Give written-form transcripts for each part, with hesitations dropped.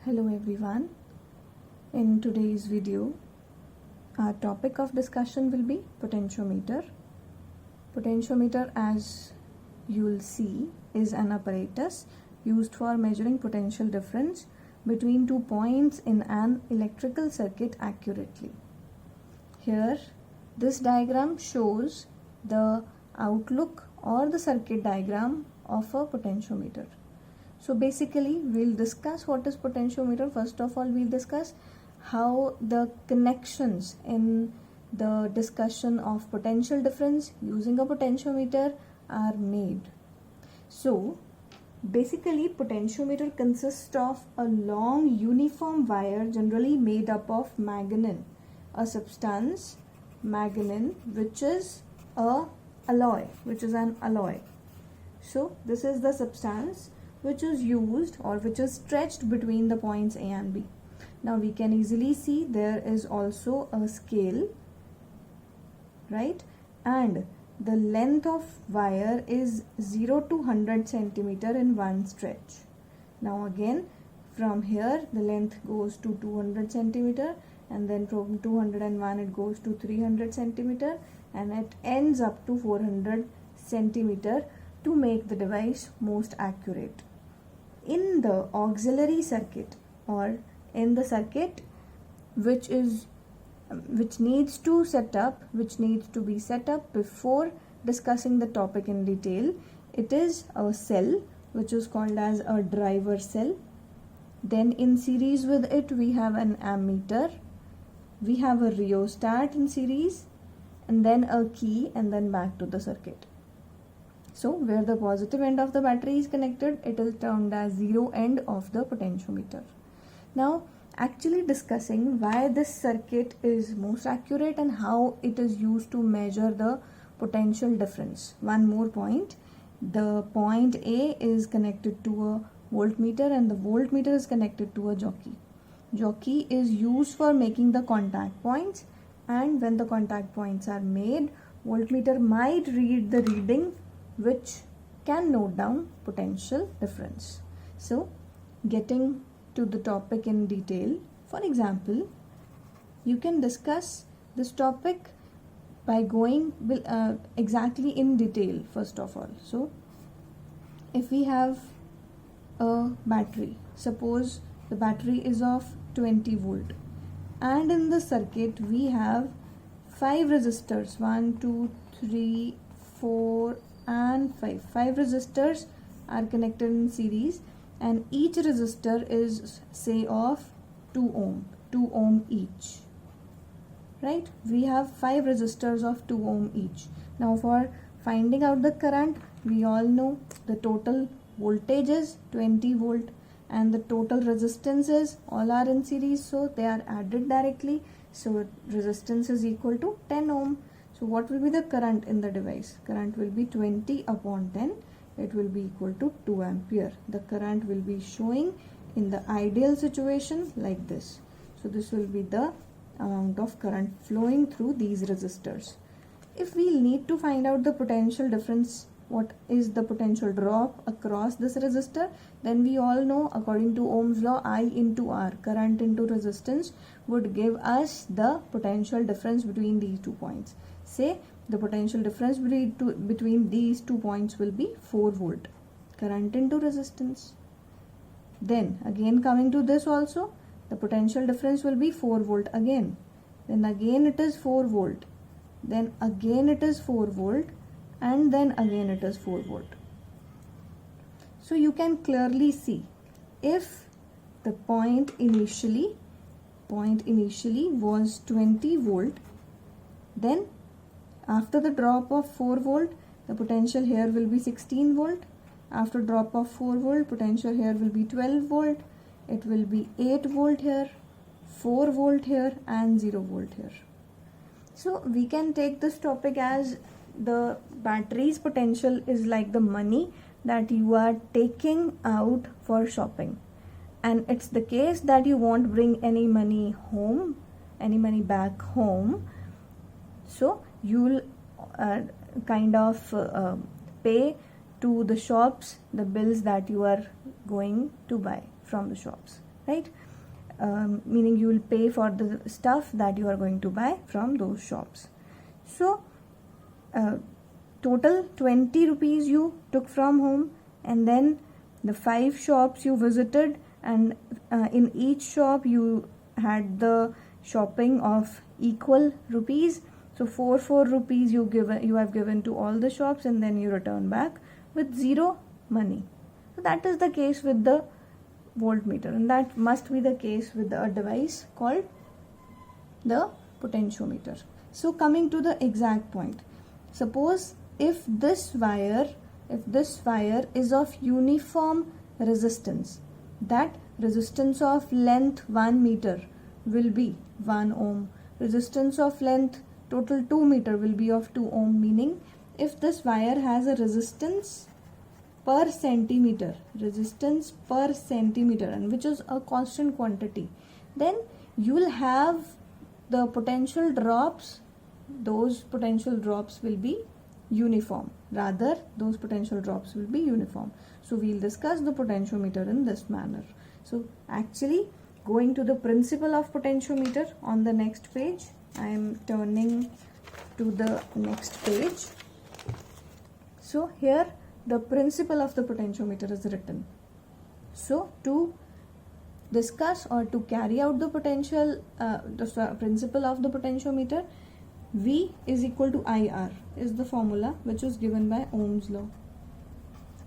Hello everyone. In today's video, our topic of discussion will be potentiometer. Potentiometer, as you'll see, is an apparatus used for measuring potential difference between 2 points in an electrical circuit accurately. Here, this diagram shows the outlook or the circuit diagram of a potentiometer. So basically, we'll discuss what is potentiometer. First of all, we'll discuss how the connections in the discussion of potential difference using a potentiometer are made. So basically, potentiometer consists of a long uniform wire generally made up of manganese, a substance, manganese, which is an alloy. So this is the substance which is used or which is stretched between the points A and B. Now we can easily see there is also a scale, right? And the length of wire is 0 to 100 centimeter in one stretch. Now again, from here the length goes to 200 centimeter, and then from 201 it goes to 300 centimeter, and it ends up to 400 centimeter to make the device most accurate. In the auxiliary circuit, or in the circuit which needs to be set up before discussing the topic in detail, it is a cell which is called as a driver cell. Then in series with it we have an ammeter, we have a rheostat in series, and then a key, and then back to the circuit. So where the positive end of the battery is connected, it is termed as zero end of the potentiometer. Now actually discussing why this circuit is most accurate and how it is used to measure the potential difference. One more point, the point A is connected to a voltmeter and the voltmeter is connected to a jockey. Jockey is used for making the contact points, and when the contact points are made, voltmeter might read the reading which can note down potential difference. So getting to the topic in detail, for example, you can discuss this topic by going exactly in detail first of all. So if we have a battery, suppose the battery is of 20 volt, and in the circuit we have 5 resistors, 1 2 3 4 and 5 resistors are connected in series, and each resistor is say of 2 ohm each, right? We have 5 resistors of 2 ohm each. Now for finding out the current, we all know the total voltage is 20 volt and the total resistances all are in series, so they are added directly. So resistance is equal to 10 ohm. So what will be the current in the device? Current will be 20 upon 10. It will be equal to 2 ampere. The current will be showing in the ideal situation like this. So this will be the amount of current flowing through these resistors. If we need to find out the potential difference, what is the potential drop across this resistor, then we all know according to Ohm's law, I into R, current into resistance, would give us the potential difference between these 2 points. Say the potential difference between these 2 points will be 4 volt, current into resistance. Then again coming to this also, the potential difference will be 4 volt again. Then again it is 4 volt. Then again it is 4 volt, and then again it is 4 volt. So you can clearly see, if the point initially was 20 volt, then after the drop of 4 volt, the potential here will be 16 volt. After drop of 4 volt, potential here will be 12 volt. It will be 8 volt here, 4 volt here, and 0 volt here. So we can take this topic as the battery's potential is like the money that you are taking out for shopping, and it's the case that you won't bring any money back home, so you'll pay to the shops the bills that you are going to buy from the shops. right? Meaning you will pay for the stuff that you are going to buy from those shops. So total 20 rupees you took from home, and then the 5 shops you visited, and in each shop you had the shopping of equal rupees. So 4 rupees you have given to all the shops, and then you return back with 0 money. So that is the case with the voltmeter, and that must be the case with a device called the potentiometer. So coming to the exact point, suppose if this wire is of uniform resistance, that resistance of length 1 meter will be 1 ohm, resistance of length total 2 meter will be of 2 ohm, meaning if this wire has a resistance per centimeter, and which is a constant quantity, then you will have the potential drops, those potential drops will be uniform. So we'll discuss the potentiometer in this manner. So actually, going to the principle of potentiometer on the next page, I am turning to the next page. So here the principle of the potentiometer is written. So to discuss or to carry out the principle of the potentiometer, V is equal to IR is the formula which was given by Ohm's law.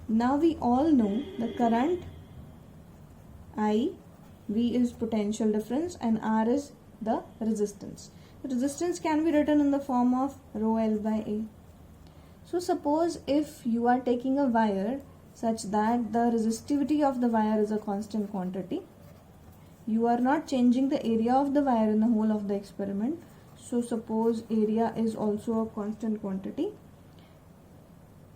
Now we all know the current I, V is potential difference, and R is the resistance. The resistance can be written in the form of rho L by A. So suppose if you are taking a wire such that the resistivity of the wire is a constant quantity, you are not changing the area of the wire in the whole of the experiment. So suppose area is also a constant quantity,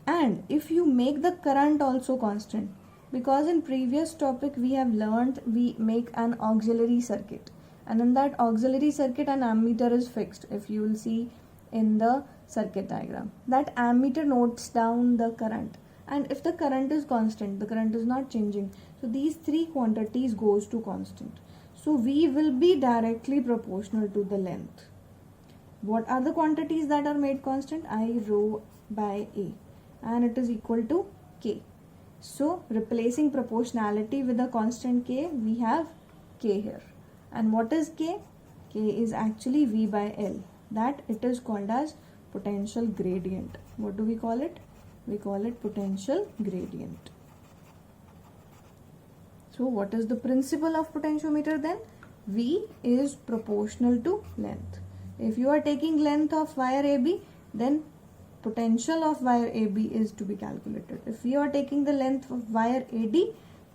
and if you make the current also constant, because in previous topic we have learned we make an auxiliary circuit, and in that auxiliary circuit an ammeter is fixed. If you will see in the circuit diagram, that ammeter notes down the current, and if the current is constant, the current is not changing, so these 3 quantities goes to constant. So V will be directly proportional to the length. What are the quantities that are made constant? I rho by A, and it is equal to K. So replacing proportionality with a constant K, we have K here. And what is K? K is actually V by L. That it is called as potential gradient. What do we call it? We call it potential gradient. So what is the principle of potentiometer then? V is proportional to length. If you are taking length of wire AB, then potential of wire AB is to be calculated. If you are taking the length of wire AD,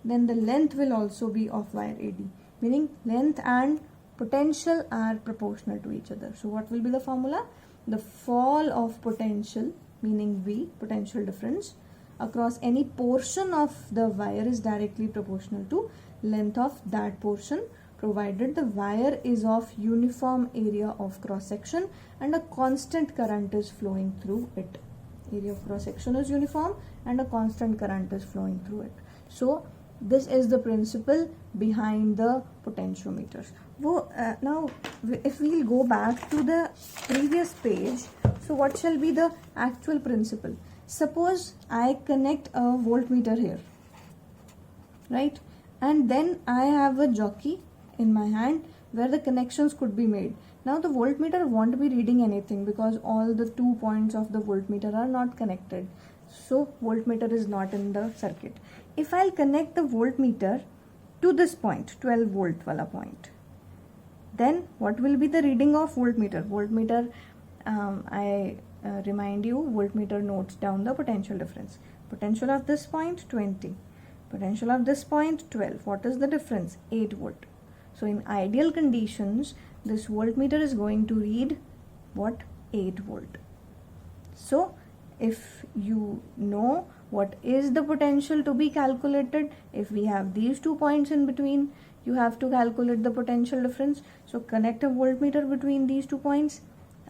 then the length will also be of wire AD, meaning length and potential are proportional to each other. So what will be the formula? The fall of potential, meaning V, potential difference, across any portion of the wire is directly proportional to length of that portion, provided the wire is of uniform area of cross section and a constant current is flowing through it. Area of cross section is uniform and a constant current is flowing through it. So this is the principle behind the potentiometers. Now if we'll go back to the previous page, so what shall be the actual principle? Suppose I connect a voltmeter here, right? And then I have a jockey in my hand where the connections could be made. Now the voltmeter won't be reading anything because all the 2 points of the voltmeter are not connected. So voltmeter is not in the circuit. If I'll connect the voltmeter to this point, 12 volt wala point, then what will be the reading of voltmeter? Voltmeter, I remind you, voltmeter notes down the potential difference. Potential of this point 20, potential of this point 12. What is the difference? 8 volt. So in ideal conditions, this voltmeter is going to read what? 8 volt. So if you know what is the potential to be calculated, if we have these 2 points in between, you have to calculate the potential difference. So connect a voltmeter between these 2 points,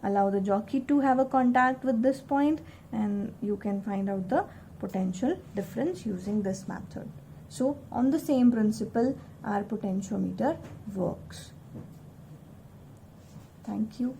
allow the jockey to have a contact with this point, and you can find out the potential difference using this method. So on the same principle, our potentiometer works. Thank you.